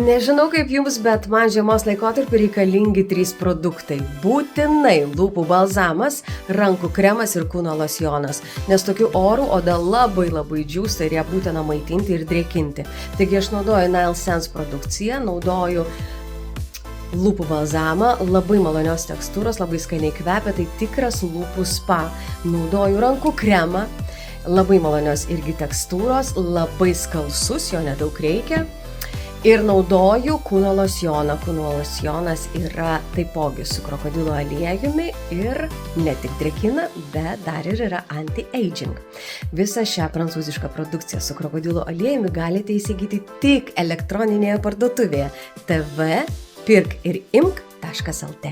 Nežinau kaip jums, bet man žiemos laikotarpiu reikalingi 3 produktai. Būtinai lūpų balzamas, rankų kremas ir kūno losjonas, nes tokiu oru oda labai džiūsta ir ją būtina maitinti ir drėkinti. Taigi aš naudoju Nile Sense produkciją, naudoju lūpų balzamą, labai malonios tekstūros, labai skaniai kvepia, tai tikras lūpų spa. Naudoju rankų kremą, labai malonios irgi tekstūros, labai skalsus, jo nedaug reikia. Ir naudoju kūno losjoną. Kūno losjonas yra taipogi su krokodilo aliejumi ir ne tik drėkina, bet dar ir yra anti-aging. Visą šią prancūzišką produkciją su krokodilo aliejumi galite įsigyti tik elektroninėje parduotuvėje tvpirkIrImk.lt.